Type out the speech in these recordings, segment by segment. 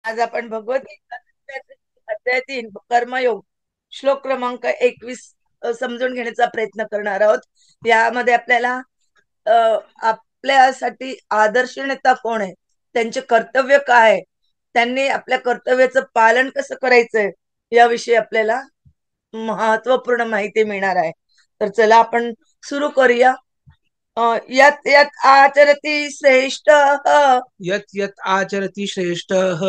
आज आपण भगवद्गीता अध्याय 3 कर्मयोग श्लोक क्रमांक 21 समजून घेण्याचा प्रयत्न करणार आहोत. यामध्ये आपल्याला अ, आपल्यासाठी आदर्श नेता कोण आहे, त्यांचे कर्तव्य काय आहे, त्यांनी आपल्या कर्तव्याचं पालन कसं करायचंय याविषयी आपल्याला महत्वपूर्ण माहिती मिळणार आहे. तर चला आपण सुरू करूया. यत् यत् आचरति श्रेष्ठ यत् यत् आचरति श्रेष्ठः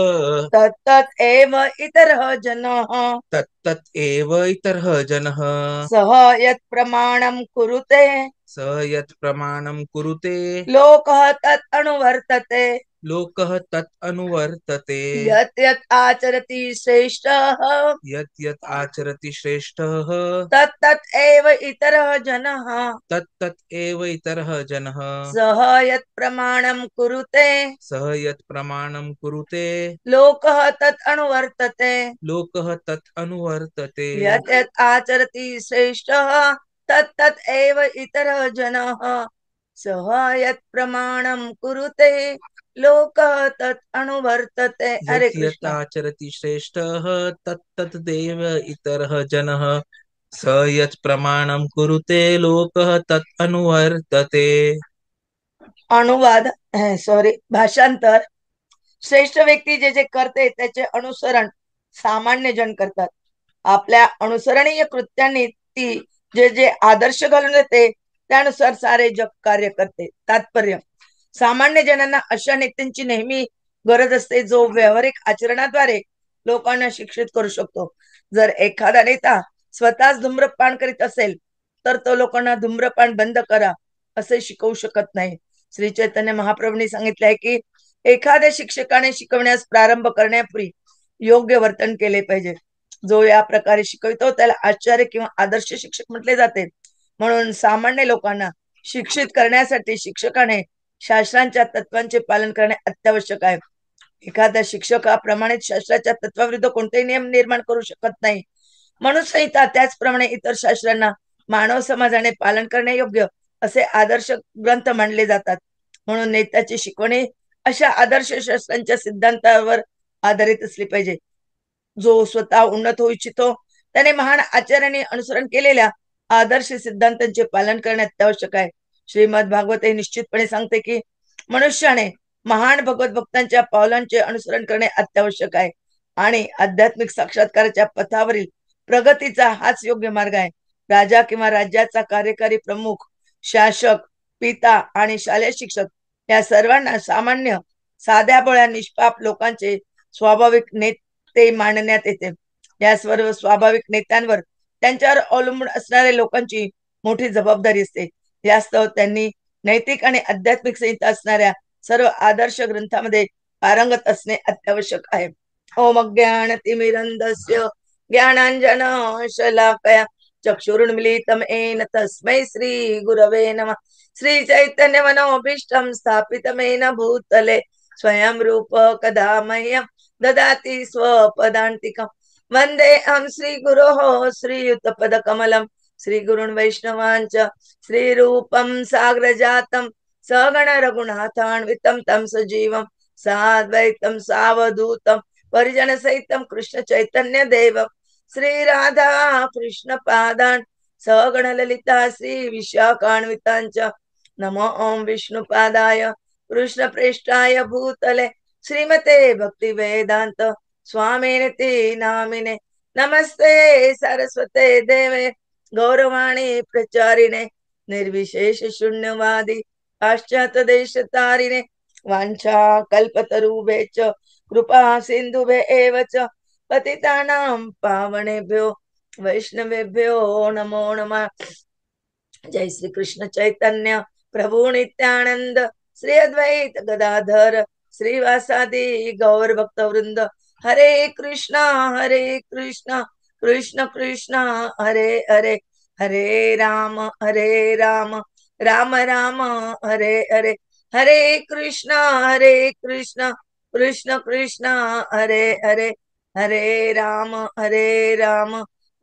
तत्तत् एव इतरः जनः तत्तत् एव इतरः जनः सः यत् प्रमाणं कुरुते स यत् प्रमाणं कुरुते लोकः तत् अनुवर्तते. लोकः तत् अनुवर्तते यत् यत् आचरति श्रेष्ठः यत् यत् आचरति श्रेष्ठः तत्तत् एव इतरः जनः तत्तत् एव इतरः जनः सः यत् प्रमाणं कुरुते सः यत् प्रमाणं कुरुते लोकः तत् अनुवर्तते. लोकः तत् अनुवर्तते यत् यत् आचरति श्रेष्ठः तत्तत् एव इतरः जनः सः यत् प्रमाणं कुरुते लोकः तत् अनुवर्तते. हरे यत् यत् कृष्ण. आचरति श्रेष्ठः तत्तत् देव इतरः जनः स यत् प्रमाणं कुरुते लोकः तत् अनुवर्तते. अनुवाद सॉरी भाषांतर. श्रेष्ठ व्यक्ती जे जे करते त्याचे अनुसरण सामान्य जन करतात. आपल्या अनुसरणीय कृत्यांनी ती जे जे आदर्श घालून देते त्यानुसार सारे जग कार्य करते. तात्पर्य: सामान्य जनांना अशा नेत्यांची नेहमी गरज असते जो व्यावहारिक आचरणाद्वारे लोकांना शिक्षित करू शकतो. जर एखादा नेता स्वतःच धूम्रपान करीत असेल तर तो लोकांना धूम्रपान बंद करा असे शिकवू शकत नाही. श्री चैतन्य महाप्रभूंनी सांगितले आहे की एखाद्या शिक्षकाने शिकवण्यास प्रारंभ करण्यापूर्वी योग्य वर्तन केले पाहिजे. जो या प्रकारे शिकवितो त्याला आचार्य किंवा आदर्श शिक्षक म्हटले जाते. म्हणून सामान्य लोकांना शिक्षित करण्यासाठी शिक्षकाने शास्त्रांच्या तत्वांचे पालन करणे अत्यावश्यक आहे. एखादा शिक्षक हा प्रमाणित शास्त्राच्या तत्वाविरुद्ध कोणतेही नियम निर्माण करू शकत नाही. मनुसंहिता त्याचप्रमाणे इतर शास्त्रांना मानव समाजाने पालन करणे योग्य असे आदर्श ग्रंथ मानले जातात. म्हणून नेत्याची शिकवणी अशा आदर्श शास्त्रांच्या सिद्धांतावर आधारित असली पाहिजे. जो स्वतः उन्नत होऊ इच्छितो त्याने महान आचार्यांनी अनुसरण केलेल्या आदर्श सिद्धांतांचे पालन करणे अत्यावश्यक आहे. श्रीमद भागवत हे निश्चितपणे सांगते की मनुष्याने महान भगवत भक्तांच्या पावलांचे अनुसरण करणे अत्यावश्यक आहे आणि आध्यात्मिक साक्षात्काराच्या पथावरील प्रगतीचा हाच योग्य मार्ग आहे. राजा किंवा राज्याचा कार्यकारी प्रमुख, शासक, पिता आणि शालेय शिक्षक या सर्वांना सामान्य साध्या भोळ्या निष्पाप लोकांचे स्वाभाविक नेते मानण्यात येते. या सर्व स्वाभाविक नेत्यांवर त्यांच्यावर अवलंबून असणाऱ्या लोकांची मोठी जबाबदारी असते. यास्तव त्यांनी नैतिक आणि आध्यात्मिक संहिता असणाऱ्या सर्व आदर्श ग्रंथामध्ये पारंगत असणे अत्यावश्यक आहे. ओम ज्ञानतिमिरन्धस्य ज्ञानांजन शलाकया चक्षुरुन्मीलितं येन तस्मै श्री गुरवे नमः. श्री चैतन्य मनोभीष्टं स्थापितमेन भूतले स्वयं रूप कदा मह्यं ददाति स्वपदान्तिकं. वन्देऽहं श्रीगुरोः श्रीयुतपदकमलं श्रीगुरुन् वैष्णवांच श्रीरूपं साग्रजातं सगण रघुनाथान्वितं तं सजीवं साद्वैतं सावधूतं परिजन सहितं कृष्ण चैतन्य देव श्री राधा कृष्ण पादान् सगण ललिता श्री विशाखान्वितांच. नमो ओम विष्णुपादाय कृष्ण प्रेष्ठाय भूतले श्रीमते भक्ति वेदांत स्वामिनिति नामिने. नमस्ते सरस्वते देवे गौरवाणी प्रचारिणे निर्विशेष शून्यवादी पाश्चात्य देश तारिणे. वांछा कल्पतरुभे च कृपा सिंधुभे एव च पतितानां पावनेभ्यो वैष्णवेभ्यो नमो नमः. जय श्री कृष्ण चैतन्य प्रभु नित्यानंद श्री अद्वैत गदाधर श्रीवासादि गौर भक्त वृंद. हरे कृष्णा कृष्ण कृष्ण हरे हरे, हरे राम राम राम हरे हरे. हरे कृष्णा कृष्ण कृष्ण कृष्ण हरे हरे, हरे राम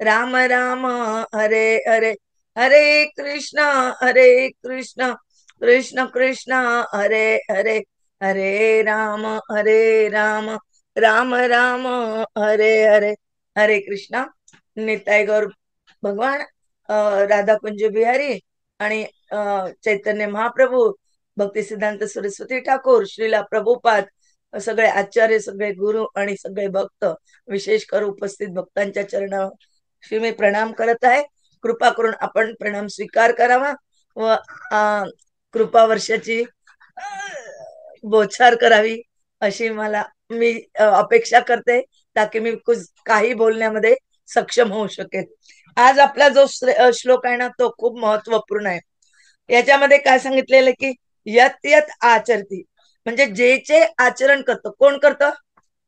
राम राम हरे हरे. हरे कृष्णा कृष्ण कृष्ण कृष्ण हरे हरे, हरे राम राम राम हरे हरे, हरे कृष्णा. निताई गौर भगवान, राधा कुंज बिहारी आणि चैतन्य महाप्रभू, भक्ती सिद्धांत सरस्वती ठाकूर, श्रीला प्रभुपाद, सगळे आचार्य, सगळे गुरु आणि सगळे भक्त, विशेष कर उपस्थित भक्तांच्या चरणाशी मी प्रणाम करत आहे. कृपा करून आपण प्रणाम स्वीकार करावा व कृपा वर्षाची बोछार करावी अशी मला मी अपेक्षा करते, ताकि मी कुछ काही बोलण्यामध्ये सक्षम होऊ शकेल. आज आपला जो श्लोक आहे ना, तो खूप महत्वपूर्ण आहे. याच्यामध्ये काय सांगितलेलं की यत यत आचरती, म्हणजे जे जे आचरण करतं, कोण करतं?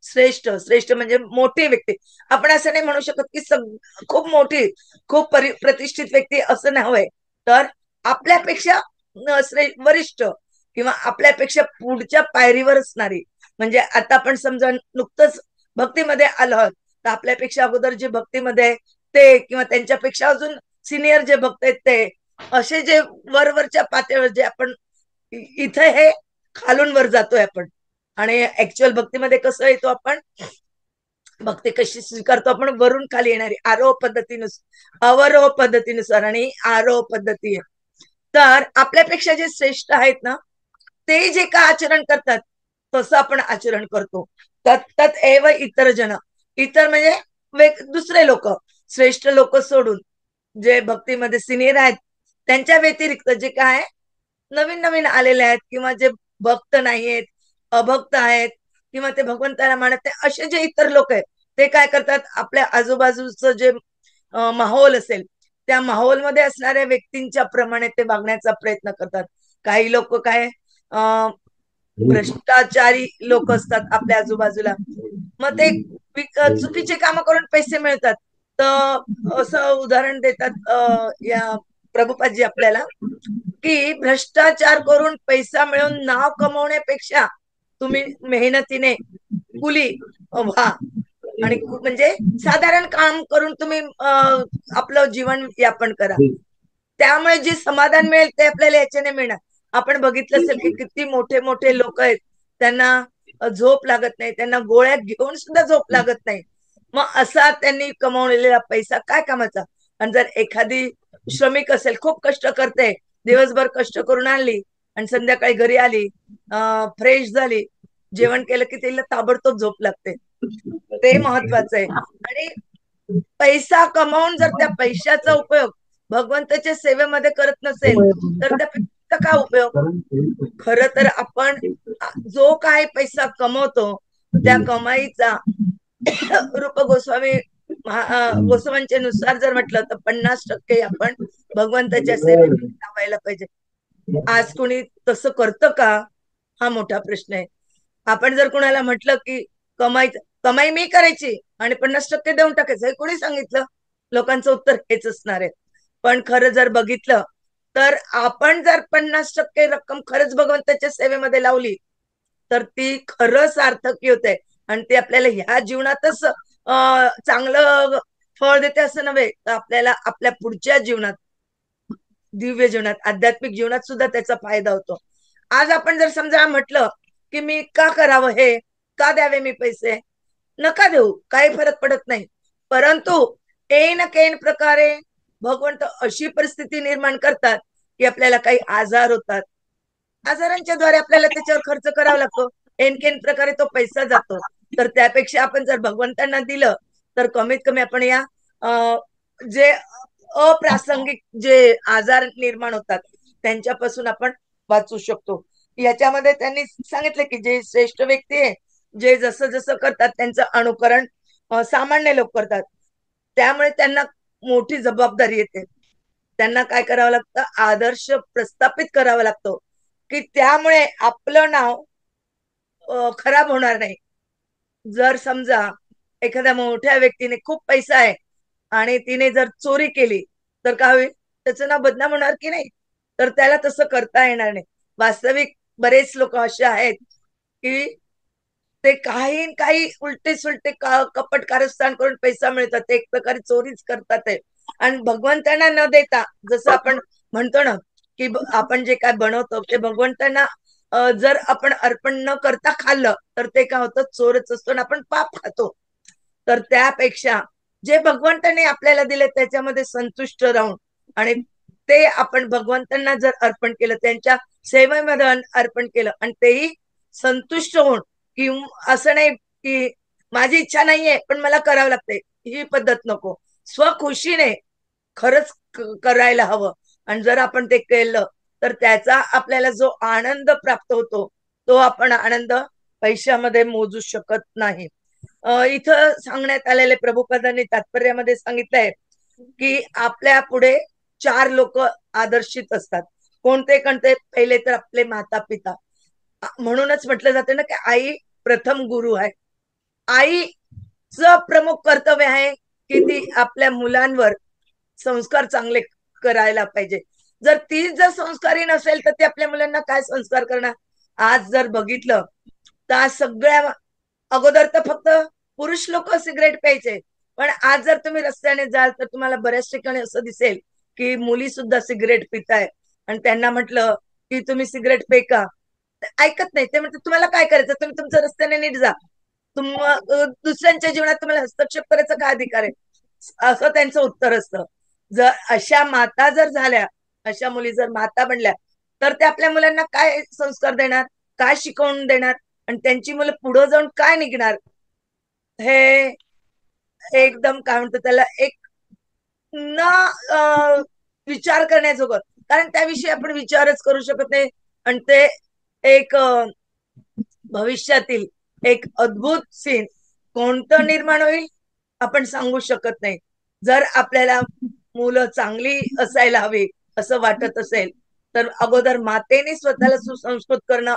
श्रेष्ठ. श्रेष्ठ म्हणजे मोठी व्यक्ती. आपण असं नाही म्हणू शकत की खूप मोठी, खूप प्रतिष्ठित व्यक्ती असं नाही, तर आपल्यापेक्षा वरिष्ठ किंवा आपल्यापेक्षा पुढच्या पायरीवर असणारी. म्हणजे आता आपण समजा नुकतंच भक्तीमध्ये आलो आहोत, तर आपल्यापेक्षा अगोदर जे भक्तीमध्ये ते किंवा त्यांच्यापेक्षा अजून सिनियर जे भक्त आहेत ते, असे जे वरवरच्या पातळीवर जे आपण इथे हे खालून वर जातोय आपण. आणि ऍक्च्युअल भक्तीमध्ये कसं येतो आपण, भक्ती कशी स्वीकारतो आपण, वरून खाली येणारी आरोह पद्धतीनुसार, अवरोह पद्धतीनुसार आणि आरोह पद्धती. तर आपल्यापेक्षा जे श्रेष्ठ आहेत ना, ते जे का आचरण करतात तसं आपण आचरण करतो. तत एव इतर जन, इतर म्हणजे दुसरे लोक, श्रेष्ठ लोक सोडून जे भक्तीमध्ये सिनियर आहेत त्यांच्या व्यतिरिक्त जे काय नवीन नवीन आलेले आहेत किंवा जे भक्त नाहीयेत, अभक्त आहेत किंवा ते भगवंताला मानत नाही, असे जे इतर लोक आहेत ते काय करतात, आपल्या आजूबाजूचं जे माहोल असेल त्या माहोलमध्ये असणाऱ्या व्यक्तींच्या प्रमाणे ते वागण्याचा प्रयत्न करतात. काही लोक काय भ्रष्टाचारी लोक असतात आपल्या आजूबाजूला, मग ते चुकीचे काम करून पैसे मिळतात. तर असं उदाहरण देतात या प्रभुपादजी आपल्याला, की भ्रष्टाचार करून पैसा मिळवून नाव कमवण्यापेक्षा तुम्ही मेहनतीने कुली व्हा आणि म्हणजे साधारण काम करून तुम्ही आपलं जीवन यापन करा. त्यामुळे जे समाधान मिळेल ते आपल्याला याच्याने मिळणार. आपण बघितलं असेल की किती मोठे मोठे लोक आहेत, त्यांना झोप लागत नाही, त्यांना गोळ्या घेऊन सुद्धा झोप लागत नाही. मग असा त्यांनी कमवलेला पैसा काय कामाचा? आणि जर एखादी श्रमिक असेल, खूप कष्ट करते, दिवसभर कष्ट करून आणली आणि संध्याकाळी घरी आली, फ्रेश झाली, जेवण केलं की तिला ताबडतोब झोप लागते. ते महत्वाचं आहे. आणि पैसा कमावून जर त्या पैशाचा उपयोग भगवंताच्या सेवेमध्ये करत नसेल तर त्या पैशाचा काय उपयोग? खर तर आपण जो काय पैसा कमवतो त्या कमाईचा रूप गोस्वामी गोस्वामींच्या नुसार जर म्हटलं तर 50% आपण भगवंताच्या सेवेमध्ये लावायला पाहिजे. आज कोणी तसं करतं का? हा मोठा प्रश्न आहे. आपण जर कुणाला म्हटलं की कमाई कमाई मी करायची आणि 50% देऊन टाकायचं, हे कोणी सांगितलं? लोकांचं उत्तर हेच असणार आहे. पण खरं जर बघितलं तर आपण जर 50% रक्कम खरंच भगवंताच्या सेवेमध्ये लावली तर ती खरं सार्थकी होते आणि ती आपल्याला ह्या जीवनातच चांगलं फळ देते असं नव्हे, तर आपल्याला आपल्या पुढच्या जीवनात, दिव्य जीवनात, आध्यात्मिक जीवनात सुद्धा त्याचा फायदा होतो. आज आपण जर समजा म्हटलं की मी का करावं, हे का द्यावे मी पैसे, नका देऊ, काही फरक पडत नाही. परंतु ऐन कैन प्रकारे भगवंत अशी परिस्थिती निर्माण करतात की आपल्याला काही आजार होतात, आजारांच्या द्वारे आपल्याला त्याच्यावर खर्च करावा लागतो, एनकेन प्रकारे तो पैसा जातो. तर त्यापेक्षा आपण जर भगवंतांना दिलं तर कमीत कमी आपण या जे अप्रासंगिक जे आजार निर्माण होतात त्यांच्यापासून आपण वाचू शकतो. याच्यामध्ये त्यांनी सांगितलं की जे श्रेष्ठ व्यक्ती आहे, जे जसं जसं करतात त्यांचं अनुकरण सामान्य लोक करतात, त्यामुळे त्यांना मोठी जबाबदारी येते. त्यांना काय करावं लागतं, आदर्श प्रस्थापित करावा लागतो की त्यामुळे आपलं नाव खराब होणार नाही. जर समजा एखाद्या मोठ्या व्यक्तीने खूप पैसा आहे आणि तिने जर चोरी केली तर काय होईल, त्याचं नाव बदनाम होणार की नाही? तर त्याला तसं करता येणार नाही. वास्तविक बरेच लोक असे आहेत की ते काही काही उलटे सुलटे कपट कारस्थान करून पैसा मिळतात, ते एक प्रकारे चोरीच करतात आहे. आणि भगवंतांना न देता, जसं आपण म्हणतो ना की आपण जे काय बनवतो ते भगवंतांना जर आपण अर्पण न करता खाल्लं तर ते काय होतं, चोरच असतो आणि आपण पाप खातो. तर त्यापेक्षा जे भगवंताने आपल्याला दिले त्याच्यामध्ये संतुष्ट राहून आणि ते आपण भगवंतांना जर अर्पण केलं, त्यांच्या सेवेमध्ये अर्पण केलं आणि तेही संतुष्ट होऊन, कि असं नाही की माझी इच्छा नाहीये पण मला करावं लागते, ही पद्धत नको. स्वखुशीने खरंच करायला हवं. आणि जर आपण ते केलं तर त्याचा आपल्याला जो आनंद प्राप्त होतो तो आपण आनंद पैशामध्ये मोजू शकत नाही. इथं सांगण्यात आलेले प्रभुपदांनी तात्पर्यामध्ये सांगितलंय की आपल्या पुढे 4 लोक आदर्शित असतात. कोणते कोणते? पहिले तर आपले माता पिता. म्हणूनच म्हटलं जातं ना की आई प्रथम गुरु आहे. आईचं प्रमुख कर्तव्य आहे की ती आपल्या मुलांवर संस्कार चांगले करायला पाहिजे. जर ती जर संस्कारी नसेल तर ती आपल्या मुलांना काय संस्कार करणार? आज जर बघितलं तर आज सगळ्या अगोदर तर फक्त पुरुष लोक सिगरेट प्यायचे, पण आज जर तुम्ही रस्त्याने जाल तर तुम्हाला बऱ्याच ठिकाणी असं दिसेल की मुली सुद्धा सिगरेट पिताय. आणि त्यांना म्हटलं की तुम्ही सिगरेट पेका, ऐकत नाही. ते म्हणतात तुम्हाला काय करायचं, तुम्ही तुमच्या रस्त्याने नीट जा. दुसऱ्यांच्या जीवनात तुम्हाला हस्तक्षेप करायचा काय अधिकार आहे, असं त्यांचं उत्तर असतं. जर अशा माता जर झाल्या, अशा मुली जर माता बनल्या तर ते आपल्या मुलांना काय संस्कार देणार, काय शिकवून देणार आणि त्यांची मुलं पुढे जाऊन काय निघणार, हे एकदम काय म्हणतो त्याला एक न विचार करण्याजोगं. कारण त्याविषयी आपण विचारच करू शकत नाही. आणि ते एक भविष्यातील एक अद्भुत सीन कोणतं निर्माण होईल आपण सांगू शकत नाही. जर आपल्याला मुलं चांगली असायला हवी असं वाटत असेल तर अगोदर मातेने स्वतःला सुसंस्कृत करणं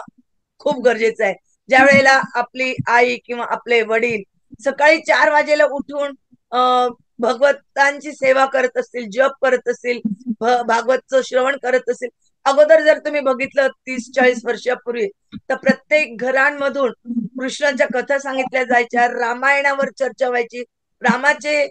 खूप गरजेचं आहे. ज्या वेळेला आपली आई किंवा आपले वडील सकाळी 4 वाजेला उठून भगवंतांची सेवा करत असतील, जप करत असतील, भागवतचं श्रवण करत असतील, अगोदर जर तुम्ही बघितलं 30-40 वर्षापूर्वी तर प्रत्येक घरांमधून कृष्णाच्या कथा सांगितल्या जायच्या, रामायणावर चर्चा व्हायची. रामाचे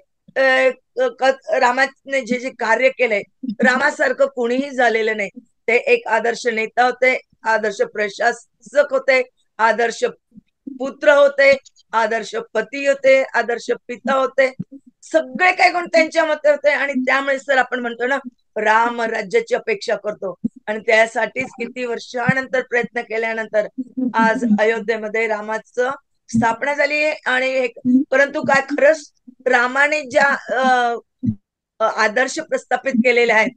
रामाने जे जे कार्य केलंय रामासारखं कोणीही झालेलं नाही. ते एक आदर्श नेता होते, आदर्श प्रशासक होते, आदर्श पुत्र होते, आदर्श पती होते, आदर्श पिता होते. सगळे काही गुण त्यांच्या मते होते आणि त्यामुळे सर आपण म्हणतो ना राम राज्याची अपेक्षा करतो. आणि त्यासाठीच किती वर्षानंतर प्रयत्न केल्यानंतर आज अयोध्येमध्ये रामाचं स्थापना झाली आहे. आणि परंतु काय खरंच रामाने ज्या आदर्श प्रस्थापित केलेले आहेत,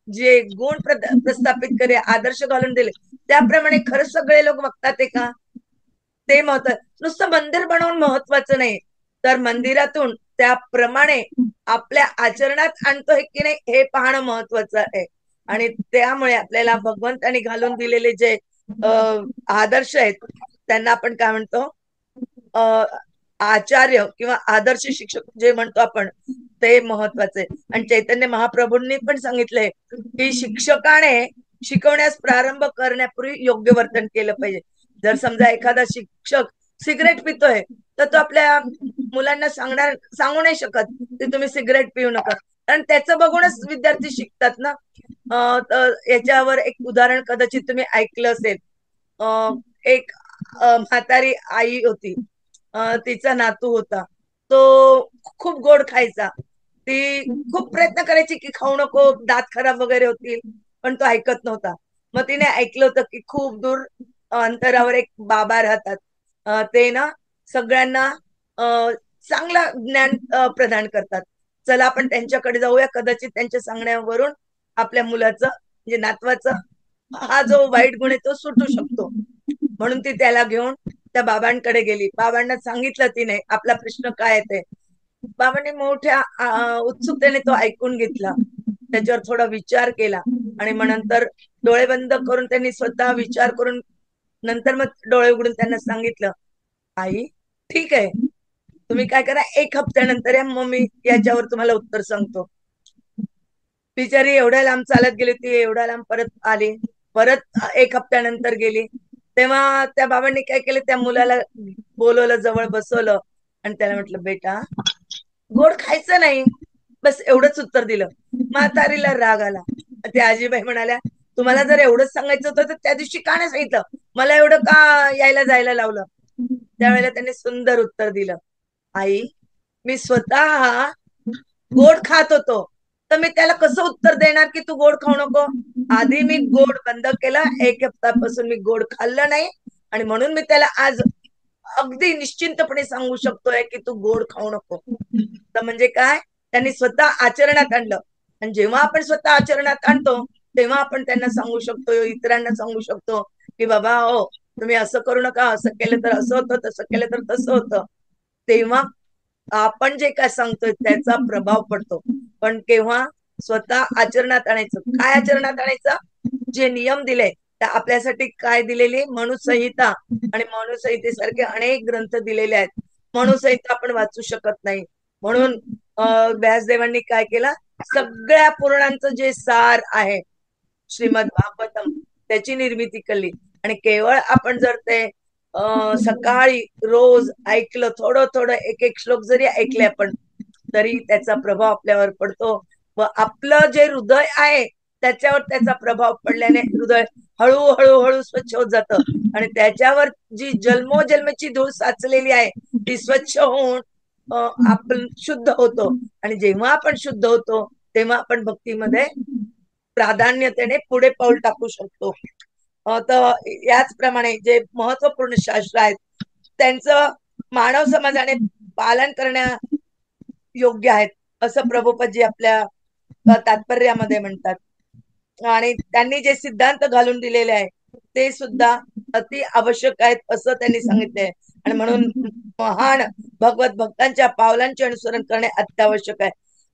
जे गुण प्रस्थापित केले, आदर्श घालून दिले, त्याप्रमाणे खरंच सगळे लोक बघतात का? ते महत्व नुसतं मंदिर बनवून महत्वाचं नाही, तर मंदिरातून त्याप्रमाणे आपल्या आचरणात आणतोय की नाही हे पाहणं महत्वाचं आहे. आणि त्यामुळे आपल्याला भगवंतानी घालून दिलेले जे आदर्श आहेत त्यांना आपण काय म्हणतो, आचार्य किंवा आदर्श शिक्षक जे म्हणतो आपण ते महत्वाचे. आणि चैतन्य महाप्रभूंनी पण सांगितलंय की शिक्षकाने शिकवण्यास प्रारंभ करण्यापूर्वी योग्य वर्तन केलं पाहिजे. जर समजा एखादा शिक्षक सिगरेट पितोय तर तो आपल्या मुलांना सांगू नाही शकत की तुम्ही सिगरेट पिऊ नका, कारण त्याचं बघूनच विद्यार्थी शिकतात ना. याच्यावर एक उदाहरण कदाचित तुम्ही ऐकलं असेल. एक म्हातारी आई होती, तिचा नातू होता, तो खूप गोड खायचा. ती खूप प्रयत्न करायची की खाऊ नको, दात खराब वगैरे होतील, पण तो ऐकत नव्हता. मग तिने ऐकलं होतं की खूप दूर अंतरावर एक बाबा राहतात, ते ना सगळ्यांना चांगलं ज्ञान प्रदान करतात. चला आपण त्यांच्याकडे जाऊया, कदाचित त्यांच्या सांगण्यावरून आपल्या मुलाचं म्हणजे नातवाचं हा जो वाईट गुण आहे तो सुटू शकतो. म्हणून ती त्याला घेऊन त्या बाबांकडे गेली. बाबांना सांगितलं तिने आपला प्रश्न काय आहे ते. बाबांनी मोठ्या उत्सुकतेने तो ऐकून घेतला, त्याच्यावर थोडा विचार केला आणि मग नंतर डोळे बंद करून त्यांनी स्वतः विचार करून नंतर मग डोळे उघडून त्यांना सांगितलं, आई ठीक आहे, तुम्ही काय करा, 1 हफ्त्यानंतर या, मग मी याच्यावर तुम्हाला उत्तर सांगतो. बिचारी एवढ्या लांब चालत गेली, ती एवढ्या लांब परत आली, परत 1 हफ्त्यानंतर गेली. तेव्हा त्या बाबांनी काय केलं, त्या मुलाला बोलवलं, जवळ बसवलं आणि त्याला म्हटलं, बेटा गोड खायचं नाही, बस एवढंच उत्तर दिलं. म्हातारीला राग आला. त्या आजीबाई म्हणाल्या, तुम्हाला जर एवढंच सांगायचं होतं तर त्या दिवशी का नाही सांगितलं, मला एवढं का यायला जायला लावलं. त्यावेळेला त्यांनी सुंदर उत्तर दिलं, आई मी स्वतः गोड खात होतो, तर मी त्याला कसं उत्तर देणार की तू गोड खाऊ नको. आधी मी गोड बंद केलं, 1 हप्त्यापासून मी गोड खाल्लं नाही, आणि म्हणून मी त्याला आज अगदी निश्चिंतपणे सांगू शकतोय की तू गोड खाऊ नको. तर म्हणजे काय, त्यांनी स्वतः आचरणात आणलं. आणि जेव्हा आपण स्वतः आचरणात आणतो तेव्हा आपण त्यांना सांगू शकतो, इतरांना सांगू शकतो की बाबा हो तुम्ही असं करू नका, असं केलं तर असं होतं, तसं केलं तर तसं होतं. तेव्हा आपण जे काय सांगतोय त्याचा प्रभाव पडतो. पण केव्हा स्वतः आचरणात आणायचं. काय आचरणात आणायचं? जे नियम दिले, त्या आपल्यासाठी काय दिलेली मनुसंहिता, आणि मनुसंहितेसारखे अनेक ग्रंथ दिलेले आहेत. मनुसंहिता आपण वाचू शकत नाही, म्हणून व्यासदेवांनी काय केलं, सगळ्या पुराणांचं जे सार आहे श्रीमद भागवतम, त्याची निर्मिती केली. आणि केवळ आपण जर ते सकाळी रोज ऐकलं, थोडं थोडं एक एक श्लोक जरी ऐकले आपण, तरी त्याचा प्रभाव आपल्यावर पडतो. व आपलं जे हृदय आहे त्याच्यावर त्याचा प्रभाव पडल्याने हृदय हळूहळू हळू स्वच्छ होत जातं. आणि त्याच्यावर जी जन्मोजन्माची धूळ साचलेली आहे ती स्वच्छ होऊन आपण शुद्ध होतो. आणि जेव्हा आपण शुद्ध होतो तेव्हा आपण भक्तीमध्ये प्राधान्यतेने पुढे पाऊल टाकू शकतो. तर याचप्रमाणे जे महत्वपूर्ण शास्त्र आहेत त्यांचं मानव समाजाने पालन करण्या योग्य आहेत, असं प्रभुपदजी आपल्या तात्पर्यामध्ये म्हणतात. आणि त्यांनी जे सिद्धांत घालून दिलेले आहे ते सुद्धा अति आवश्यक आहेत असं त्यांनी सांगितलंय. आणि म्हणून महान भगवत भक्तांच्या पावलांचे अनुसरण करणे अत्यावश्यक आहे.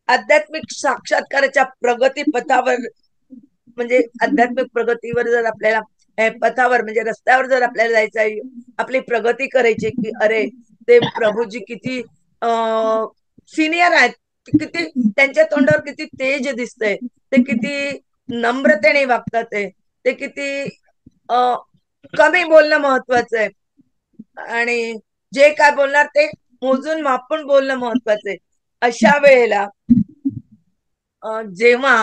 आध्यात्मिक साक्षात्काराच्या प्रगती पथावर, म्हणजे आध्यात्मिक प्रगतीवर जर आपल्याला पथावर म्हणजे रस्त्यावर जर आपल्याला जायचं आहे, आपली प्रगती करायची की अरे ते प्रभूजी किती सिनियर आहेत, किती त्यांच्या तोंडावर किती तेज दिसतंय, ते किती नम्रतेने वागतात, ते किती कमी बोलणं महत्वाचं आहे, आणि जे काय बोलणार ते मोजून मापून बोलणं महत्वाचं आहे. अशा वेळेला जेव्हा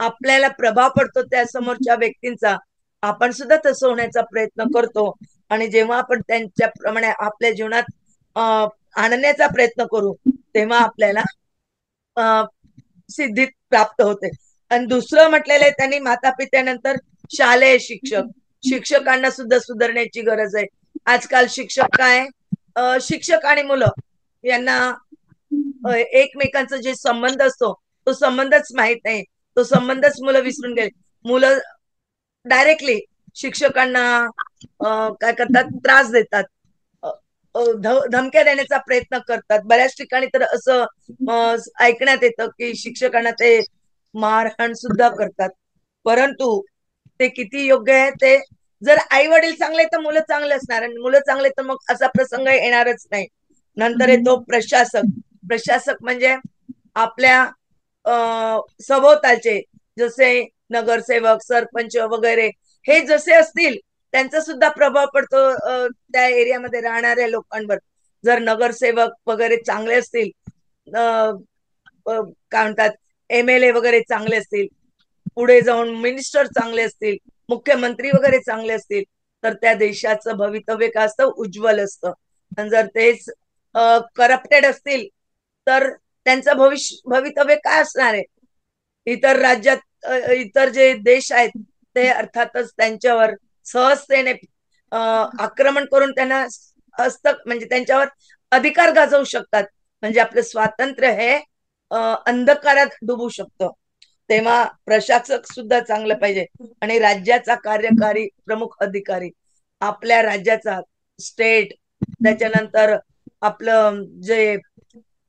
आपल्याला प्रभाव पडतो त्या समोरच्या व्यक्तींचा, आपण सुद्धा तसं होण्याचा प्रयत्न करतो. आणि जेव्हा आपण त्यांच्याप्रमाणे आपल्या जीवनात आणण्याचा प्रयत्न करू तेव्हा आपल्याला सिद्धी प्राप्त होते. आणि दुसरं म्हटलेलं आहे त्यांनी, माता पित्यानंतर शालेय शिक्षक, शिक्षकांना सुद्धा सुधारण्याची गरज आहे. आजकाल शिक्षक काय, शिक्षक आणि मुलं यांना एकमेकांचा जे संबंध असतो तो संबंधच माहित नाही, तो संबंधच मुलं विसरून गेले. मुलं डायरेक्टली शिक्षकांना काय करतात, त्रास देतात, धमक्या देण्याचा प्रयत्न करतात. बऱ्याच ठिकाणी तर असं ऐकण्यात येतं की शिक्षकांना ते मारहाण सुद्धा करतात. परंतु ते किती योग्य आहे, ते जर आई वडील चांगले तर मुलं चांगले असणार, आणि मुलं चांगले तर मग असा प्रसंग येणारच नाही. नंतर येतो प्रशासक. प्रशासक म्हणजे आपल्या सभोवतालचे जसे नगरसेवक, सरपंच वगैरे हे जसे असतील त्यांचा सुद्धा प्रभाव पडतो त्या एरियामध्ये राहणाऱ्या लोकांवर. जर नगरसेवक वगैरे चांगले असतील, काय म्हणतात, MLA वगैरे चांगले असतील, पुढे जाऊन मिनिस्टर चांगले असतील, मुख्यमंत्री वगैरे चांगले असतील, तर त्या देशाचं भवितव्य काय असतं, उज्ज्वल असतं. आणि जर तेच करप्टेड असतील तर त्यांचं भवितव्य काय असणार आहे. इतर राज्यात इतर जे देश आहेत ते अर्थातच त्यांच्यावर सहजतेने आक्रमण करून त्यांना म्हणजे त्यांच्यावर अधिकार गाजवू शकतात. म्हणजे आपलं स्वातंत्र्य हे अंधकारात डुबू शकतं. तेव्हा प्रशासक सुद्धा चांगलं पाहिजे. आणि राज्याचा कार्यकारी प्रमुख अधिकारी, आपल्या राज्याचा स्टेट, त्याच्यानंतर आपलं जे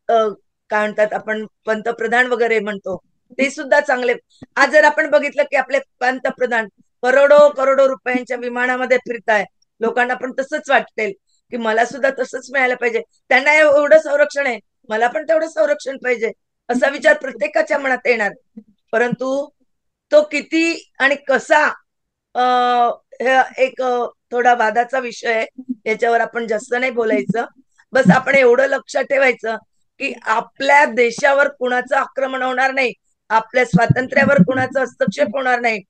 काय म्हणतात आपण पंतप्रधान वगैरे म्हणतो ते सुद्धा चांगले. आज जर आपण बघितलं की आपले पंतप्रधान करोडो करोडो रुपयांच्या विमानामध्ये फिरताय, लोकांना पण तसंच वाटेल की मला सुद्धा तसंच मिळायला पाहिजे, त्यांना एवढं संरक्षण आहे, मला पण तेवढं संरक्षण पाहिजे, असा विचार प्रत्येकाच्या मनात येणार. परंतु तो किती आणि कसा, एक थोडा वादाचा विषय आहे, याच्यावर आपण जास्त नाही बोलायचं. बस आपण एवढं लक्षात ठेवायचं की आपल्या देशावर कुणाचं आक्रमण होणार नाही, आपल्या स्वातंत्र्यावर कुणाचा हस्तक्षेप होणार नाही,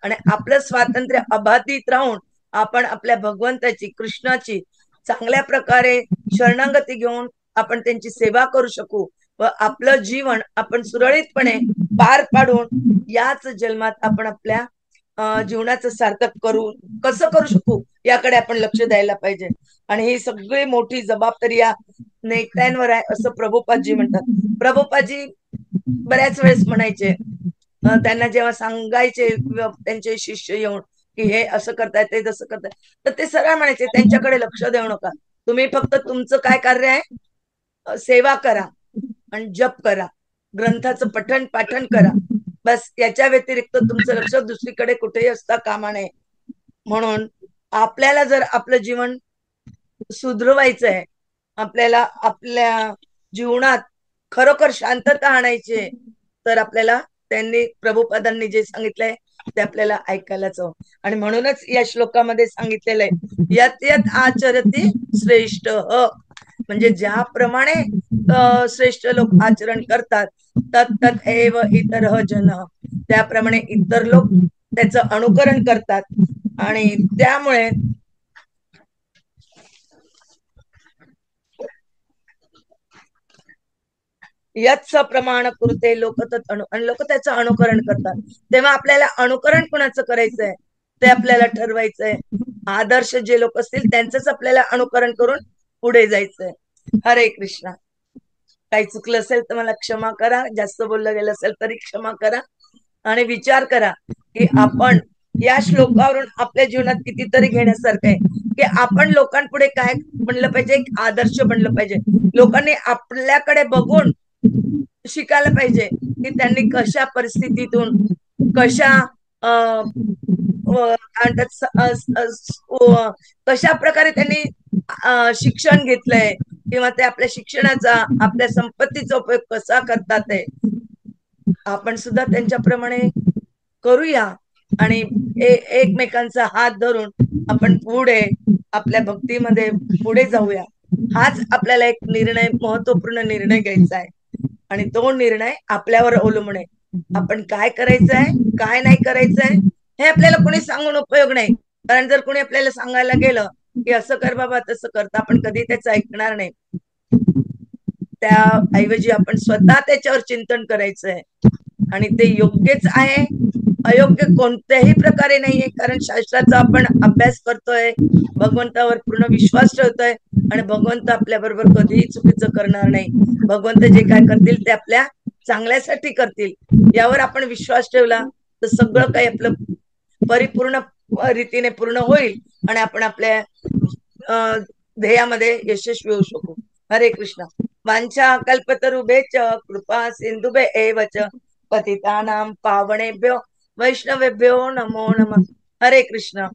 आणि आपलं स्वातंत्र्य अबाधित राहून आपण आपल्या भगवंताची, कृष्णाची चांगल्या प्रकारे शरणागती घेऊन आपण त्यांची सेवा करू शकू व आपलं जीवन आपण सुरळीतपणे पार पाडून याच जन्मात आपण आपल्या जीवनाचं सार्थक कसं करू शकू याकडे आपण लक्ष द्यायला पाहिजे. आणि ही सगळी मोठी जबाबदारी या नेत्यांवर आहे असं प्रभुपादजी म्हणतात. प्रभुपादजी बऱ्याच वेळेस म्हणायचे, त्यांना जेव्हा सांगायचे त्यांचे शिष्य येऊन की हे असं करताय ते तसं करताय, तर ते सरळ म्हणायचे त्यांच्याकडे लक्ष देऊ नका, तुम्ही फक्त तुमचं काय कार्य आहे सेवा करा आणि जप करा, ग्रंथाचं पठण पाठन करा, बस याच्या व्यतिरिक्त तुमचं लक्ष दुसरीकडे कुठेही असता कामा नये. म्हणून आपल्याला जर आपलं जीवन सुधरवायचंय, आपल्याला आपल्या जीवनात खरोखर शांतता आणायची, तर आपल्याला त्यांनी प्रभुपादांनी जे सांगितलंय ते आपल्याला ऐकायलाच हवं. आणि म्हणूनच या श्लोकामध्ये सांगितलेलं आहे यत यत आचरती श्रेष्ठ, म्हणजे ज्याप्रमाणे श्रेष्ठ लोक आचरण करतात तत तत एव इतर जन, त्याप्रमाणे इतर लोक त्याचं अनुकरण करतात. आणि त्यामुळे यत्स प्रमाण कृते लोक तत् आणि लोक त्याचं अनुकरण करतात. तेव्हा आपल्याला अनुकरण कोणाचं करायचंय ते आपल्याला ठरवायचंय. आदर्श जे लोक असतील त्यांचंच आपल्याला अनुकरण करून पुढे जायचंय. हरे कृष्णा. काही चुकलं असेल तर मला क्षमा करा, जास्त बोललं गेलं असेल तरी क्षमा करा. आणि विचार करा की आपण या श्लोकावरून आपल्या जीवनात कितीतरी घेण्यासारखं आहे की आपण लोकांपुढे काय बनलं पाहिजे, एक आदर्श बनलं पाहिजे. लोकांनी आपल्याकडे बघून शिकायला पाहिजे की त्यांनी कशा परिस्थितीतून कशा कशा प्रकारे त्यांनी शिक्षण घेतलंय किंवा ते आपल्या शिक्षणाचा आपल्या संपत्तीचा उपयोग कसा करतात आहे. आपण सुद्धा त्यांच्याप्रमाणे करूया आणि एकमेकांचा हात धरून आपण पुढे आपल्या भक्तीमध्ये पुढे जाऊया. हाच आपल्याला एक निर्णय, महत्वपूर्ण निर्णय घ्यायचा आहे. आणि तो निर्णय आपल्यावर अवलंबून आहे. आपण काय करायचंय काय नाही करायचंय हे आपल्याला कोणी सांगून उपयोग नाही. कारण जर कोणी आपल्याला सांगायला गेलं की असं कर बाबा तसं कर, तर आपण कधी त्याचं ऐकणार नाही. त्याऐवजी आपण स्वतः त्याच्यावर चिंतन करायचंय आणि ते योग्यच आहे, अयोग्य कोणत्याही प्रकारे नाहीये. कारण शास्त्राचा आपण अभ्यास करतोय, भगवंतावर पूर्ण विश्वास ठेवतोय आणि भगवंत आपल्या बरोबर कधीही चुकीचं करणार नाही. भगवंत जे काय करतील ते आपल्या चांगल्यासाठी करतील, यावर आपण विश्वास ठेवला तर सगळं काही आपलं परिपूर्ण रीतीने पूर्ण होईल आणि आपण आपल्या ध्येयामध्ये यशस्वी होऊ शकू. हरे कृष्ण. वांछा कल्पतरुभ्यश्च कृपा सिंधुभ्य एव च पतितानां पावनेभ्यो वैष्णवेभ्यो नमो नमः. हरे कृष्ण.